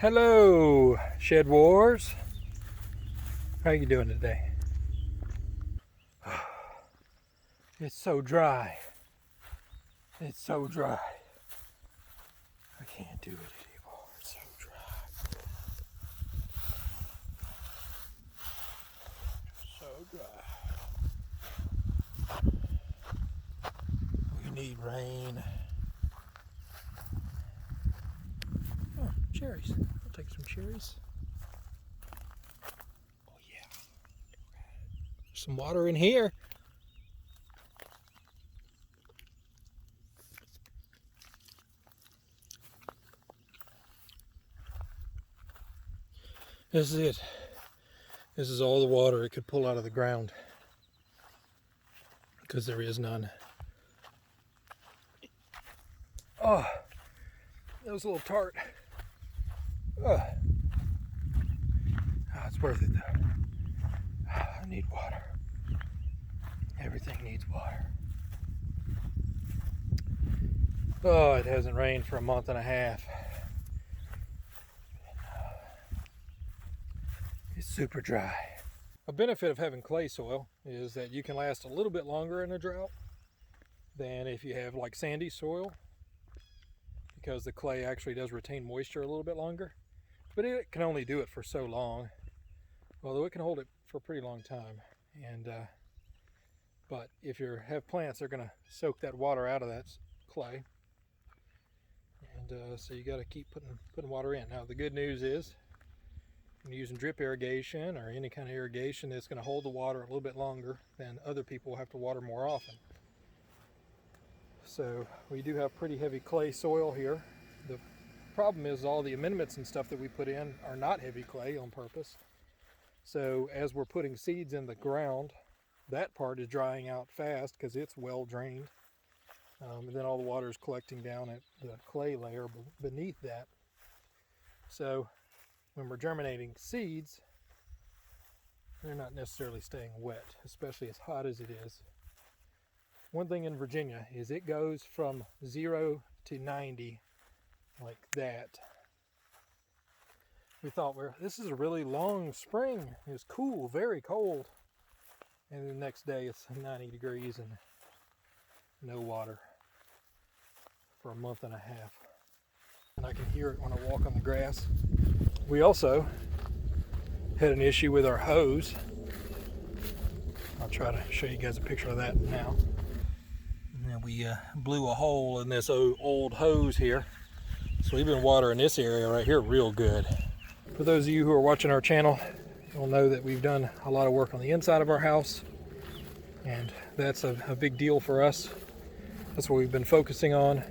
Hello, Shed Wars. How are you doing today? It's so dry. It's so dry. I can't do it anymore. It's so dry. So dry. We need rain. Oh, cherries. I'll take some cherries. Oh yeah. There's some water in here. This is it. This is all the water it could pull out of the ground, because there is none. Oh, that was a little tart. Oh, it's worth it though. I need water. Everything needs water. Oh, it hasn't rained for a month and a half. It's super dry. A benefit of having clay soil is that you can last a little bit longer in a drought than if you have like sandy soil, because the clay actually does retain moisture a little bit longer, but it can only do it for so long, although it can hold it for a pretty long time. And but if you have plants, they're going to soak that water out of that clay, and so you got to keep putting water in. Now the good news is, when you're using drip irrigation or any kind of irrigation, that's going to hold the water a little bit longer than other people have to water more often. So we do have pretty heavy clay soil here. The problem is all the amendments and stuff that we put in are not heavy clay on purpose. So as we're putting seeds in the ground, that part is drying out fast because it's well drained. And then all the water is collecting down at the clay layer beneath that. So when we're germinating seeds, they're not necessarily staying wet, especially as hot as it is. One thing in Virginia is it goes from 0 to 90 like that. We thought, this is a really long spring. It's cool, very cold. And the next day it's 90 degrees and no water for a month and a half. And I can hear it when I walk on the grass. We also had an issue with our hose. I'll try to show you guys a picture of that now. And we blew a hole in this old hose here. So we've been watering this area right here real good. For those of you who are watching our channel, you'll know that we've done a lot of work on the inside of our house. And that's a big deal for us. That's what we've been focusing on.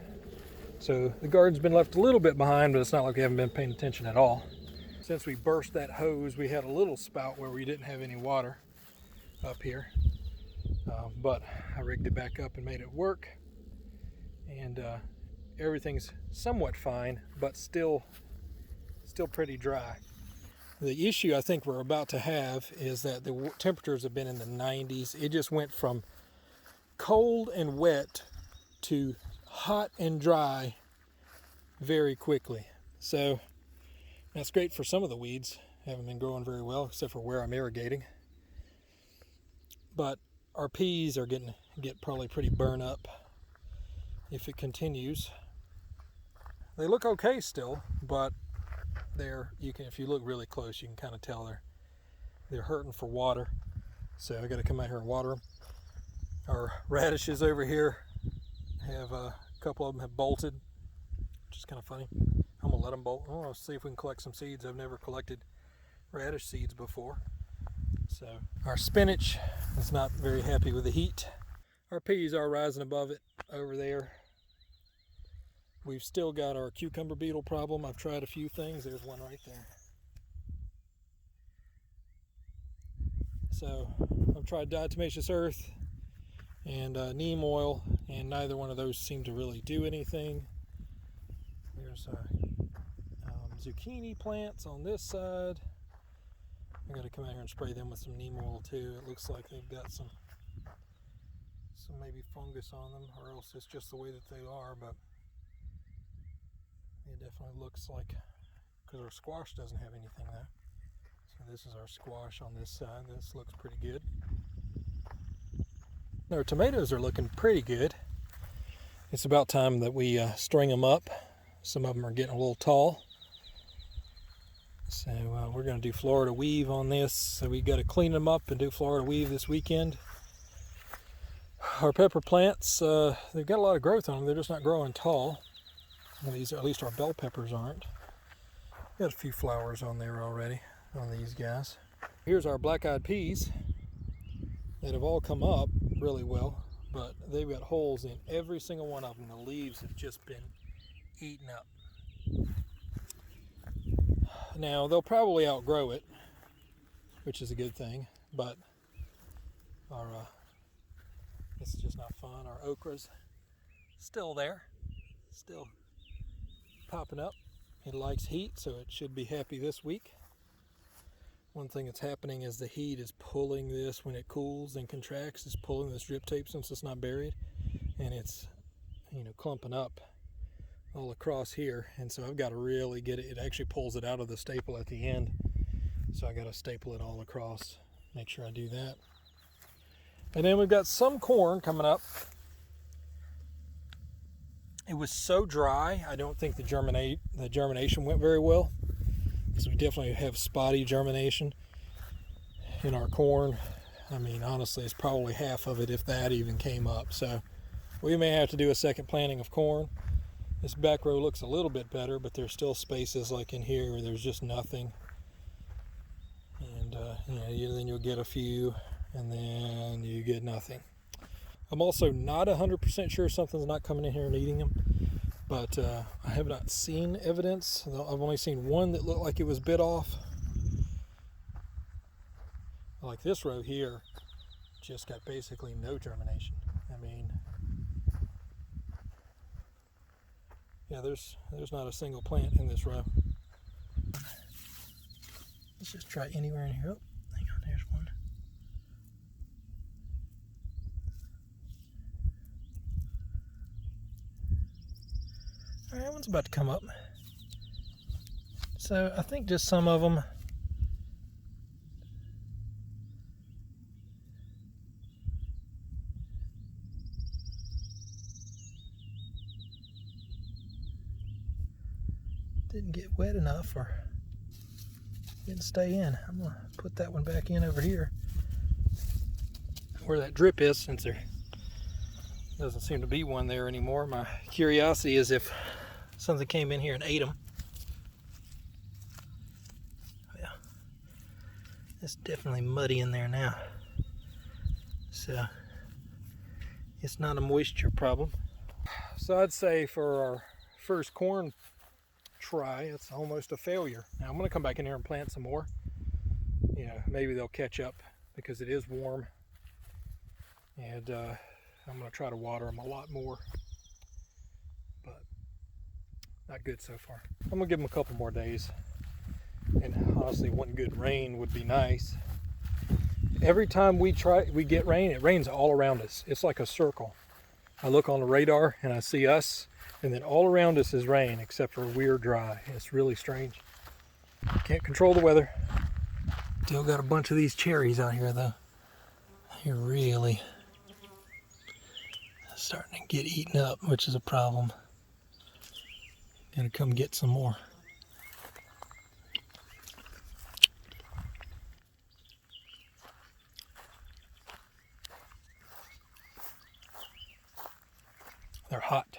So the garden's been left a little bit behind, but it's not like we haven't been paying attention at all. Since we burst that hose, we had a little spout where we didn't have any water up here. But I rigged it back up and made it work. And everything's somewhat fine, but still pretty dry. The issue I think we're about to have is that the temperatures have been in the 90s. It just went from cold and wet to hot and dry very quickly. So that's great for some of the weeds. Haven't been growing very well, except for where I'm irrigating. But our peas are get probably pretty burnt up if it continues. They look okay still, but if you look really close, you can kind of tell they're hurting for water. So I got to come out here and water them. Our radishes over here have a couple of them have bolted, which is kind of funny. I'm gonna let them bolt. Let's see if we can collect some seeds. I've never collected radish seeds before. So our spinach is not very happy with the heat. Our peas are rising above it over there. We've still got our cucumber beetle problem. I've tried a few things. There's one right there. So I've tried diatomaceous earth and neem oil, and neither one of those seem to really do anything. There's zucchini plants on this side. I'm going to come out here and spray them with some neem oil too. It looks like they've got some maybe fungus on them, or else it's just the way that they are, but it definitely looks like because our squash doesn't have anything there. So this is our squash on this side. This looks pretty good. Our tomatoes are looking pretty good. It's about time that we string them up. Some of them are getting a little tall. So we're going to do Florida weave on this. So we got to clean them up and do Florida weave this weekend. Our pepper plants, they've got a lot of growth on them. They're just not growing tall. These, at least our bell peppers aren't. Got a few flowers on there already on these guys. Here's our black-eyed peas that have all come up really well, but they've got holes in every single one of them. The leaves have just been eaten up. Now they'll probably outgrow it, which is a good thing, but our this is just not fun. Our okra's still there, still popping up. It likes heat, so it should be happy this week. One thing that's happening is the heat is pulling this when it cools and contracts. It's pulling this drip tape since it's not buried, and it's, you know, clumping up all across here. And so I've got to really get it. It actually pulls it out of the staple at the end, so I got to staple it all across. Make sure I do that. And then we've got some corn coming up. It was so dry, I don't think the germination went very well. So we definitely have spotty germination in our corn. I mean, honestly, it's probably half of it, if that even came up. So we may have to do a second planting of corn. This back row looks a little bit better, but there's still spaces like in here where there's just nothing. And then you'll get a few, and then you get nothing. I'm also not 100% sure something's not coming in here and eating them, but I have not seen evidence. I've only seen one that looked like it was bit off. Like this row here, just got basically no germination. I mean, yeah, there's not a single plant in this row. Let's just try anywhere in here. Oh, hang on, there's one. All right, that one's about to come up. So I think just some of them. Didn't get wet enough or didn't stay in. I'm gonna put that one back in over here where that drip is, since there doesn't seem to be one there anymore. My curiosity is if something came in here and ate them. Yeah, it's definitely muddy in there now. So it's not a moisture problem. So I'd say for our first corn try, it's almost a failure. Now I'm going to come back in here and plant some more. You know, maybe they'll catch up because it is warm, and I'm going to try to water them a lot more, but not good so far. I'm going to give them a couple more days, and honestly one good rain would be nice. Every time we get rain, it rains all around us. It's like a circle. I look on the radar and I see us, and then all around us is rain, except for we're dry. It's really strange. Can't control the weather. Still got a bunch of these cherries out here though. They're really starting to get eaten up, which is a problem. Gotta come get some more. They're hot.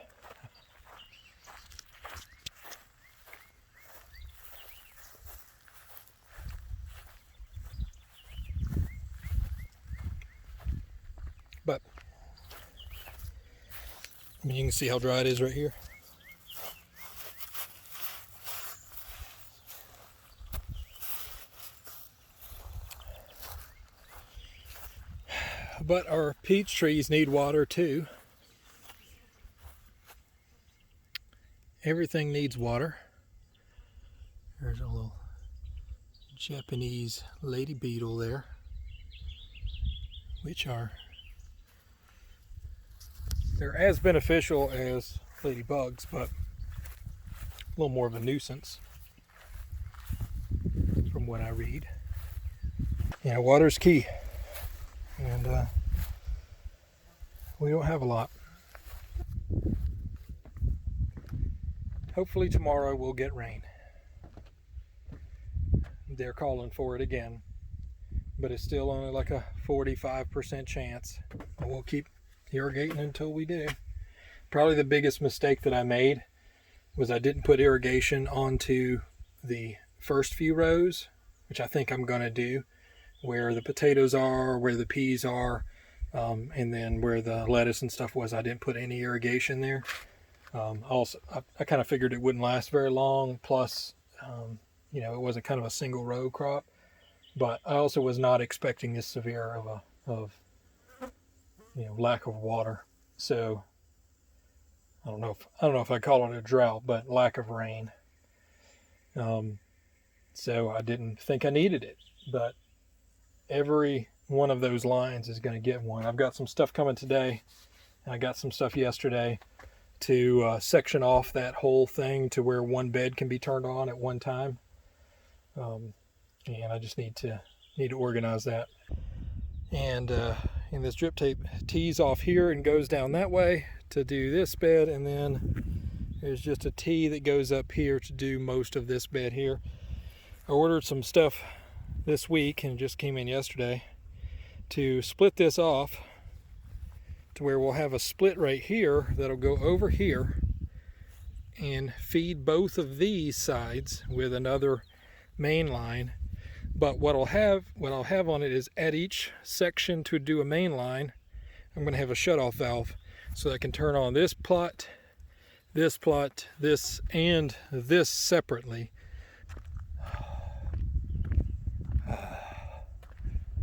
But I mean, you can see how dry it is right here. But our peach trees need water too. Everything needs water. There's a little Japanese lady beetle there, which they're as beneficial as ladybugs, but a little more of a nuisance. what I read. Yeah, water's key. And we don't have a lot. Hopefully tomorrow we'll get rain. They're calling for it again, but it's still only like a 45% chance. But we'll keep irrigating until we do. Probably the biggest mistake that I made was I didn't put irrigation onto the first few rows, which I think I'm going to do, where the potatoes are, where the peas are, and then where the lettuce and stuff was. I didn't put any irrigation there. Also, I kind of figured it wouldn't last very long, plus you know, it wasn't kind of a single row crop, but I also was not expecting this severe of you know, lack of water. So I don't know if I call it a drought, but lack of rain. So I didn't think I needed it, but every one of those lines is going to get one. I've got some stuff coming today, and I got some stuff yesterday to section off that whole thing to where one bed can be turned on at one time. And I just need to organize that. And this drip tape tees off here and goes down that way to do this bed, and then there's just a tee that goes up here to do most of this bed here. I ordered some stuff this week and it just came in yesterday to split this off to where we'll have a split right here that'll go over here and feed both of these sides with another main line. But what I'll have on it is at each section to do a main line, I'm going to have a shutoff valve so that I can turn on this plot, this, and this separately.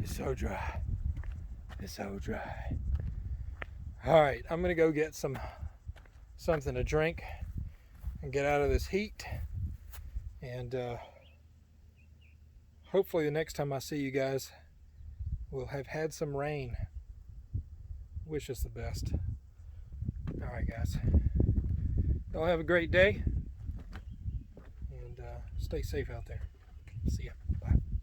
It's so dry. It's so dry. All right, I'm going to go get something to drink and get out of this heat. And hopefully the next time I see you guys, we'll have had some rain. Wish us the best. All right, guys. Y'all have a great day. And stay safe out there. See ya.